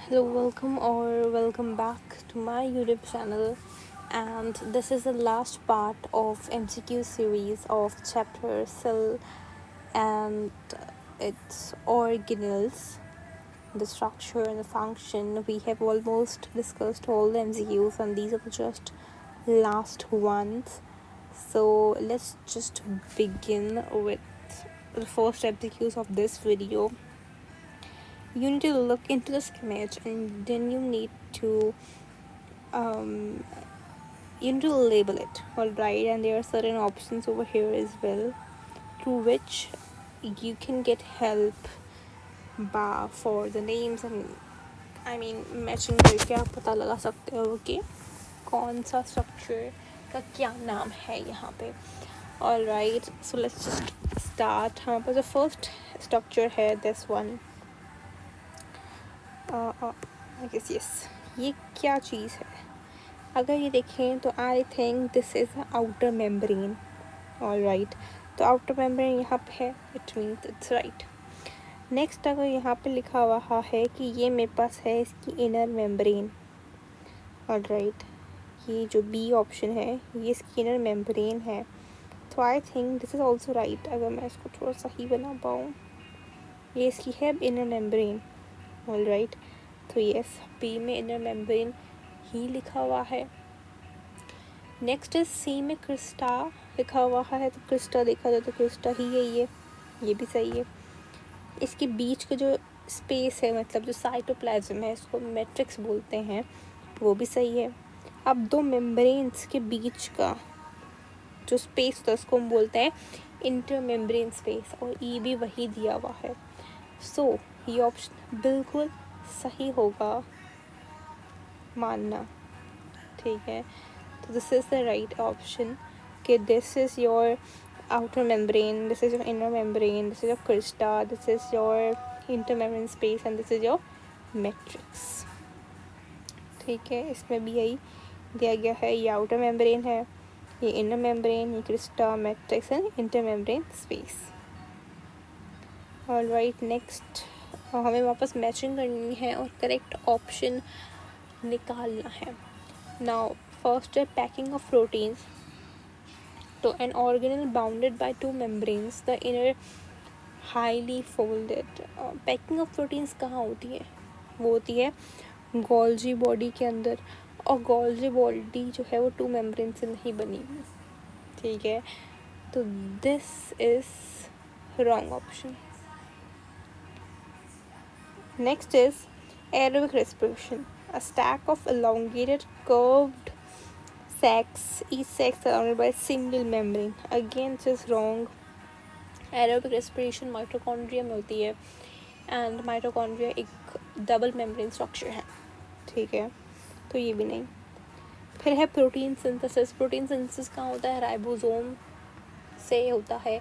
Hello, welcome back to my YouTube channel. And this is the last part of MCQ series of chapter cell and its organelles, the structure and the function. We have almost discussed all the MCQs, and these are the just last ones. So let's just begin with the first MCQs of this video. You need to look into the image, and then um, you need to label it, alright? And there are certain options over here as well through which you can get help for the names, and matching करके आप पता लगा सकते हो कि कौन सा structure का क्या नाम है यहाँ पे. Alright, so let's just start. हमारे पास जो फर्स्ट स्ट्रक्चर है दिस वन. यस, ये क्या चीज़ है? अगर ये देखें तो I think this is outer membrane. Alright, तो आउटर मेम्ब्रेन यहाँ पे है, it means it's right. Next अगर यहाँ पे लिखा हुआ है कि ये मेरे पास है इसकी इनर मेम्ब्रेन. ऑलराइट, ये जो बी ऑप्शन है ये इसकी इनर मेम्ब्रेन है, तो I think this is also right. अगर मैं इसको थोड़ा सा ही बना पाऊँ, ये इसकी है इनर मेम्ब्रेन. ऑलराइट, तो यस, बी में इनर मेम्ब्रेन ही लिखा हुआ है. नेक्स्ट इज सी में क्रिस्टा लिखा हुआ है, तो क्रिस्टा देखा जाए तो क्रिस्टा ही है ये भी सही है. इसके बीच का जो स्पेस है, मतलब जो साइटोप्लाज्म है, इसको मैट्रिक्स बोलते हैं, वो भी सही है. अब दो मेम्ब्रेन्स के बीच का जो स्पेस होता है उसको हम बोलते हैं इंटर मेम्ब्रेन स्पेस, और ई भी वही दिया हुआ है. सो ये ऑप्शन बिल्कुल सही होगा मानना, ठीक है. तो this is the right option कि this is your outer membrane, this is your inner membrane, this is your crista, this is your intermembrane space, and this is your matrix. ठीक है, इसमें भी यही दिया गया है. ये outer membrane है, ये inner membrane, ये crista, matrix and intermembrane space. Alright, next हमें वापस मैचिंग करनी है और करेक्ट ऑप्शन निकालना है. नाउ फर्स्ट है पैकिंग ऑफ प्रोटीन्स. तो an organelle bounded by two membranes, the inner highly folded. Packing of proteins कहाँ होती है? वो होती है गोल्जी बॉडी के अंदर, और गोल्जी बॉडी जो है वो टू मेम्ब्रेन से नहीं बनी हुई, ठीक है. तो this is wrong option. Next is aerobic respiration, a stack of elongated curved sacs, each sac surrounded by a single membrane. Again this is wrong. Aerobic respiration mitochondria में होती है, एंड माइटोकॉन्ड्रिया एक डबल मेम्ब्रेन स्ट्रक्चर है, ठीक है. तो ये भी नहीं. फिर है प्रोटीन सिंथेसिस. प्रोटीन सिंथेसिस कहाँ होता है? राइबोसोम से होता है,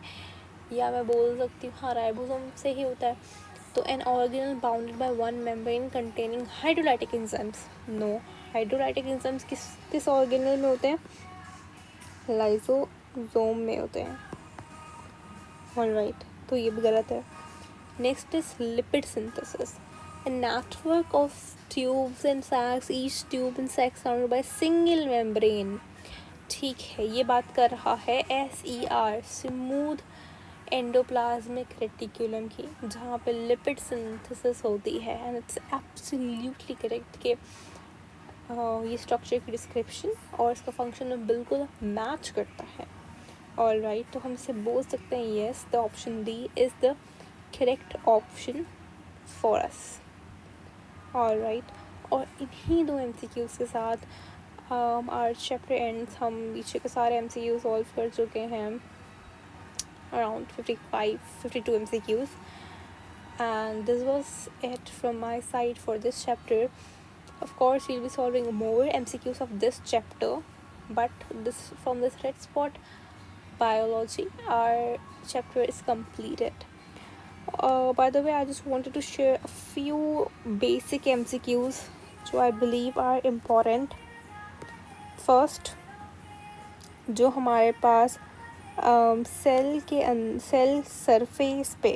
या मैं बोल सकती हूँ हाँ, राइबोसोम से ही होता है. तो an organelle bounded by one membrane containing hydrolytic enzymes. No, hydrolytic enzymes किस ऑर्गेनल में होते हैं? लाइसोसोम में होते हैं. ऑलराइट, तो ये भी गलत है. Next is lipid synthesis, a network of tubes and sacs, each tube and sac surrounded by single membrane. ठीक है, ये बात कर रहा है SER, स्मूथ एंडोप्लाज्मिक रेटिकुलम की, जहाँ पे लिपिड सिंथेसिस होती है. एंड इट्स एब्सोल्युटली करेक्ट कि ये स्ट्रक्चर की डिस्क्रिप्शन और इसका फंक्शन में बिल्कुल मैच करता है. ऑलराइट, तो हम इसे बोल सकते हैं yes, the option D is the correct option for us. Alright, और इन्हीं दो MCQs के साथ आवर चैप्टर एंड्स. हम पीछे के सारे MCQ सॉल्व कर चुके हैं, around 52 MCQs, and this was it from my side for this chapter. Of course we'll be solving more MCQs of this chapter, but from this red spot biology our chapter is completed. By the way, I just wanted to share a few basic MCQs जो I believe are important. First, जो हमारे पास cell surface पे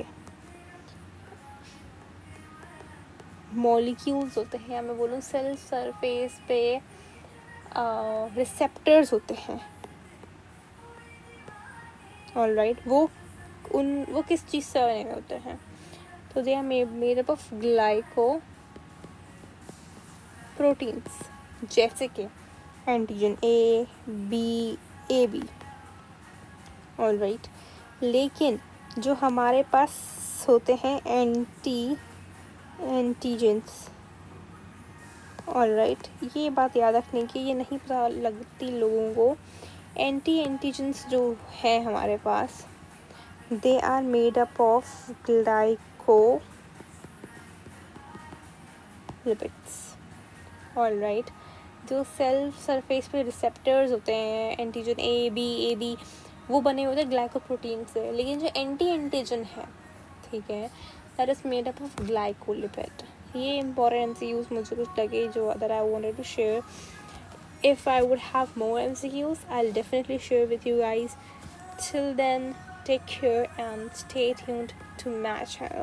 molecules होते हैं, या मैं बोलूँ cell surface पे रिसेप्टर्स होते हैं, ऑलराइट, वो किस चीज़ से बने हुए होते हैं? तो they are made up of glycoproteins, जैसे कि एंटीजन ए बी, ऑलराइट। लेकिन जो हमारे पास होते हैं एंटीजेंस, ऑलराइट, ये बात याद रखने की, ये नहीं पता लगती लोगों को। एंटीजेंस जो है हमारे पास, they are made up of glycolipids, alright. जो सेल सरफेस पे रिसेप्टर्स होते हैं, एंटीजन ए बी, वो बने होते हैं ग्लाइकोप्रोटीन से। लेकिन जो एंटीजन है, ठीक है, that is made up of glycolipid. ये इंपॉर्टेंट MCQs मुझे कुछ लगे जो that I wanted to share. If I would have more MCQs, I'll definitely share with you guys. Till then, take care and stay tuned to my channel.